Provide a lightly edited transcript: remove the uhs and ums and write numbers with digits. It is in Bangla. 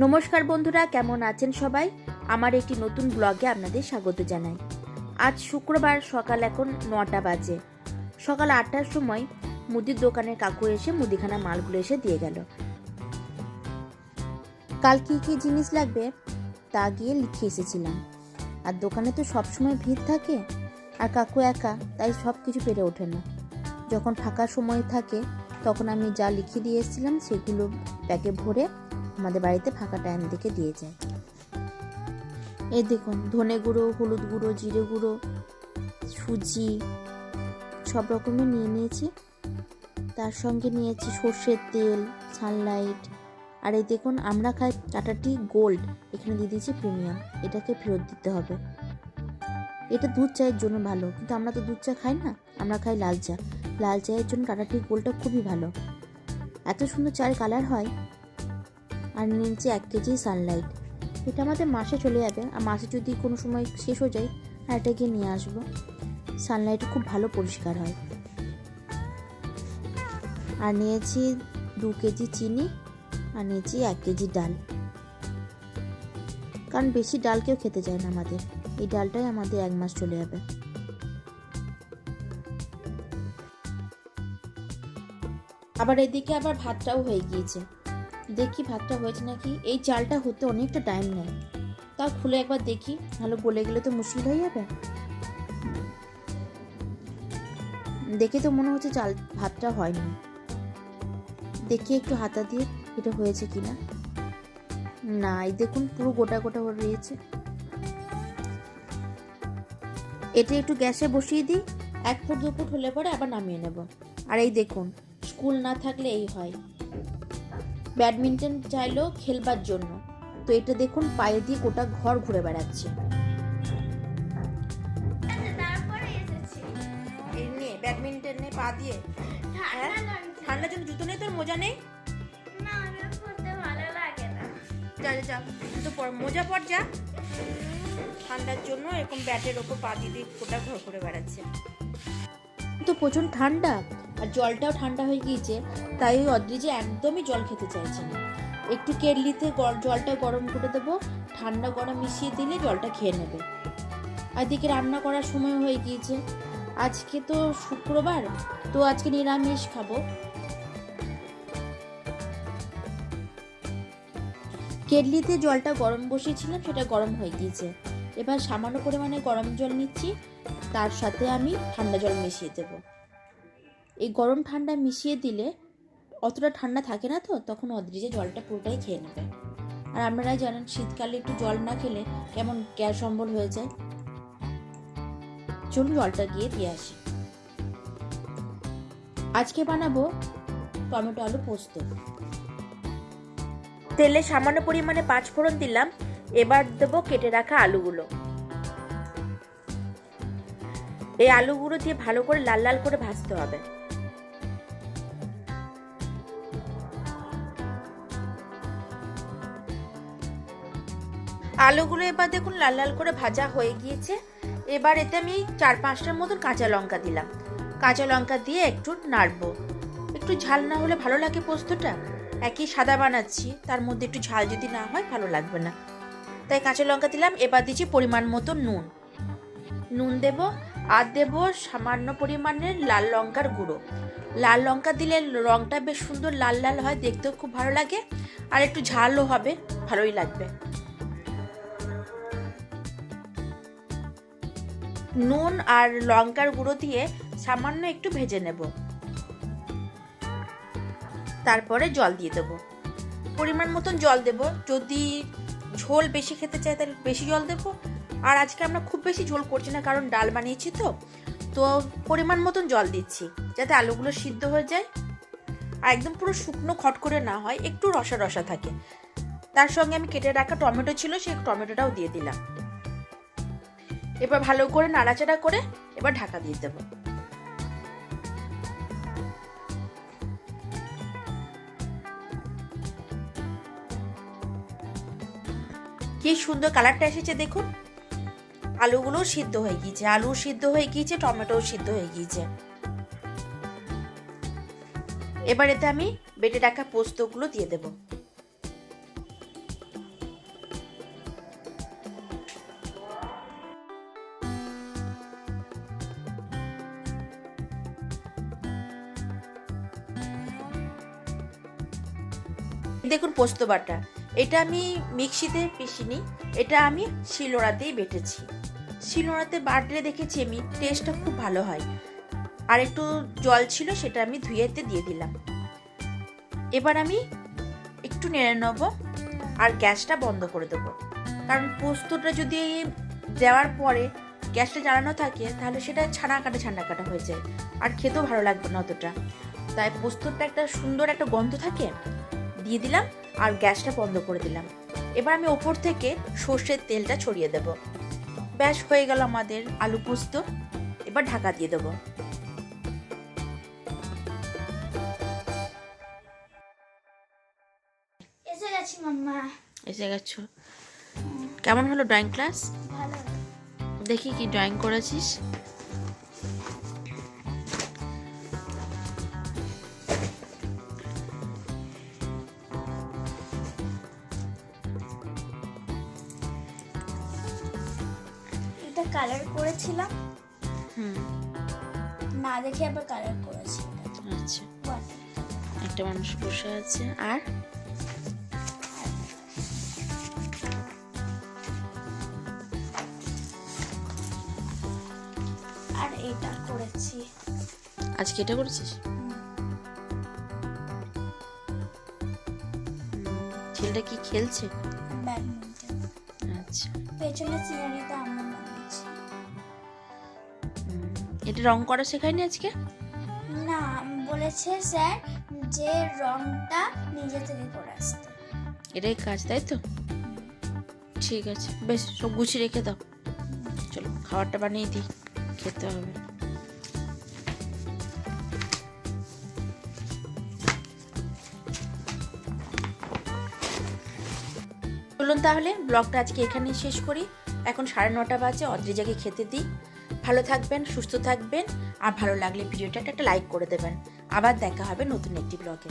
নমস্কার বন্ধুরা, কেমন আছেন সবাই? আমার একটি নতুন ব্লগে আপনাদের স্বাগত জানাই। আজ শুক্রবার, সকাল এখন 9টা বাজে। সকাল 8টার সময় মুদির দোকানের কাকু এসে মুদিখানা মালগুলো এসে দিয়ে গেল। কাল কী কী জিনিস লাগবে তা গিয়ে লিখে এসেছিলাম। আর দোকানে তো সবসময় ভিড় থাকে, আর কাকু একা, তাই সব কিছু পেরে ওঠে না। যখন ফাঁকা সময় থাকে তখন আমি যা লিখে দিয়ে এসেছিলাম সেগুলো ব্যাগে ভরে আমাদের বাড়িতে ফাঁকা টাইম দেখে দিয়ে যায়। এই দেখুন, ধনে গুঁড়ো, হলুদ গুঁড়ো, জিরে গুঁড়ো, সুজি সব রকমের নিয়ে নিয়েছি। তার সঙ্গে নিয়েছি সর্ষের তেল, সানলাইট। আর এই দেখুন, আমরা খাই টাটা টি গোল্ড, এখানে দিয়ে দিয়েছি প্রিমিয়াম। এটাকে ফেরত দিতে হবে। এটা দুধ চায়ের জন্য ভালো, কিন্তু আমরা তো দুধ চা খাই না, আমরা খাই লাল চা। লাল চায়ের জন্য টাটা টি গোল্ডটা খুবই ভালো, এত সুন্দর চায়ের কালার হয়। আর নিয়েছি 1 কেজি সানলাইট। এটা আমাদের মাসে চলে যাবে, আর মাসে যদি কোনো সময় শেষ হয়ে যায় আর এটা গিয়ে নিয়ে আসবো। সানলাইট খুব ভালো পরিষ্কার হয়। আর নিয়েছি 2 কেজি চিনি, আর নিয়েছি 1 কেজি ডাল। কারণ বেশি ডাল কেউ খেতে চায় না আমাদের, এই ডালটাই আমাদের 1 মাস চলে যাবে। আবার এদিকে আবার ভাতটাও হয়ে গিয়েছে। দেখি ভাতটা হয়েছে নাকি। এই চালটা হতে অনেকটা টাইম নেয়, তাও খুলে একবার দেখি, ভালো গলে গেলে তো মুশকিল হয়ে যাবে। দেখে তো মনে হচ্ছে ভাতটা হয়নি। দেখি একটু হাতা দিয়ে এটা হয়েছে কিনা। না, এই দেখুন পুরো গোটা গোটা হয়ে রয়েছে। এটা একটু গ্যাসে বসিয়ে দিই, 1 ফুট 2 ফুট হলে পরে আবার নামিয়ে নেব। আর এই দেখুন, স্কুল না থাকলে এই হয়। ব্যাডমিন্টন চাইলো খেলবার জন্য, তো এটা দেখুন পায়ে দিয়ে গোটা ঘর ঘুরে বেড়াচ্ছে। ব্যাডমিন্টনে পা দিয়ে ঠান্ডার জন্য জুতো নেই, তোর মোজা নেই? যা যা, জুতো পর, মোজা পর, যা। ঠান্ডার জন্য এরকম ব্যাটের ওপর পা দিয়ে গোটা ঘর ঘুরে বেড়াচ্ছে। তো প্রচন্ড ঠান্ডা, আর জলটাও ঠান্ডা হয়ে গিয়েছে, তাই ওই অদ্রিজে একদমই জল খেতে চাইছে না। একটু কেটলিতে জলটা গরম করে দেবো, ঠান্ডা গরম মিশিয়ে দিলে জলটা খেয়ে নেবে। আর এদিকে রান্না করার সময় হয়ে গিয়েছে। আজকে তো শুক্রবার, তো আজকে নিরামিষ খাবো। কেটলিতে জলটা গরম বসিয়েছিলাম, সেটা গরম হয়ে গিয়েছে। এবার সামান্য পরিমাণে গরম জল নিচ্ছি, তার সাথে আমি ঠান্ডা জল মিশিয়ে দেবো। এই গরম ঠান্ডা মিশিয়ে দিলে অতটা ঠান্ডা থাকে না, তো তখন অদ্রিজে জলটা পুরোটাই খেয়ে নেবে। আর আপনারাই জানেন শীতকালে একটু জল না খেলে কেমন গ্যাস অম্বল হয়ে যায়। চলুন জলটা গিয়ে দিয়ে আসি। আজকে বানাবো টমেটো আলু পোস্ত। তেলে সামান্য পরিমাণে 5 ফোড়ন দিলাম। এবার দেবো কেটে রাখা আলুগুলো। এই আলুগুলো দিয়ে ভালো করে লাল লাল করে ভাজতে হবে। আলুগুলো এবার দেখুন লাল লাল করে ভাজা হয়ে গিয়েছে। এবার এতে আমি 4-5টার মতন কাঁচা লঙ্কা দিলাম। কাঁচা লঙ্কা দিয়ে একটু নাড়বো। একটু ঝাল না হলে ভালো লাগে পোস্তটা, একই সাদা বানাচ্ছি, তার মধ্যে একটু ঝাল যদি না হয় ভালো লাগবে না, তাই কাঁচা লঙ্কা দিলাম। এবার দিচ্ছি পরিমাণ মতো নুন দেব, আর দেব সামান্য পরিমাণের লাল লঙ্কার গুঁড়ো। লাল লঙ্কা দিলে রঙটা বেশ সুন্দর লাল লাল হয়, দেখতেও খুব ভালো লাগে, আর একটু ঝালও হবে, ভালোই লাগবে। নুন আর লঙ্কার গুঁড়ো দিয়ে সামান্য একটু ভেজে নেব। তারপরে জল দিয়ে দেবো, পরিমাণ মতন জল দেব। যদি ঝোল বেশি খেতে চাই তাহলে বেশি জল দেব। আর আজকে আমরা খুব বেশি ঝোল করছি না, কারণ ডাল বানিয়েছি, তো পরিমাণ মতন জল দিচ্ছি যাতে আলুগুলো সিদ্ধ হয়ে যায়, আর একদম পুরো শুকনো খট করে না হয়, একটু রসা রসা থাকে। তার সঙ্গে আমি কেটে রাখা টমেটো ছিল, সেই টমেটোটাও দিয়ে দিলাম। এবার ভালো করে নাড়াচাড়া করে এবার ঢাকা দিয়ে দেব। কি সুন্দর কালারটা এসেছে দেখুন। আলুগুলো সিদ্ধ হয়ে গিয়েছে, আলু সিদ্ধ হয়ে গিয়েছে, টমেটোও সিদ্ধ হয়ে গিয়েছে। এবার এতে আমি বেটে রাখা পোস্তগুলো দিয়ে দেব। দেখুন পোস্ত বাটা, এটা আমি মিক্সিতে পিসিনি, এটা আমি শিলনোড়াতেই বেটেছি। শিলনোড়াতে বাটলে দেখেছি আমি টেস্টটা খুব ভালো হয়। আর একটু জল ছিল, সেটা আমি ধুয়েতে দিয়ে দিলাম। এবার আমি একটু নেড়ে নেবো আর গ্যাসটা বন্ধ করে দেবো, কারণ পোস্তটা যদি দেওয়ার পরে গ্যাসটা জ্বালানো থাকে তাহলে সেটা ছানা কাটা হয়ে যায়, আর খেতেও ভালো লাগবে না অতটা। তাই পোস্তটা একটা সুন্দর একটা গন্ধ থাকে, দিয়ে দিলাম আর গ্যাসটা বন্ধ করে দিলাম। এবার আমি ওপর থেকে সর্ষের তেলটা ছড়িয়ে দেব। ব্যাস হয়ে গেল আমাদের আলু পোস্ত। এবার ঢাকা দিয়ে দেবো। এসে গেছি মাম্মা। এসে গেছো? কেমন হলো ড্রয়িং ক্লাস? ভালো। দেখি কি ড্রয়িং করেছিস। এটা কালার করেছিলাম, হুম, না দেখে আবার কালার করেছি। আচ্ছা, একটা মানুষ বসে আছে। আর আর এটা করেছি। আজকে এটা করেছিস? ছেলেটা কি খেলছে? ব্যাডমিন্টন। আচ্ছা, পেছনে সিনারিটা আমরা বানিয়েছি। এটা রং করা শেখায়নি আজকে? না, বলেছে স্যার যে রংটা নিজে থেকে করে আসতে। এটাই কাজ, তাই তো? ঠিক আছে, বেশ, সব গুছিয়ে রেখে দাও। চলো খাবারটা বানিয়ে দিই, খেতে হবে। চলুন তাহলে ব্লগটা আজকে এখানেই শেষ করি। এখন 9:30 বাজে, অদ্রিজাকে খেতে দিই। ভালো থাকবেন, সুস্থ থাকবেন, আর ভালো লাগলে ভিডিওটা একটা লাইক করে দেবেন। আবার দেখা হবে নতুন একটি ব্লগে।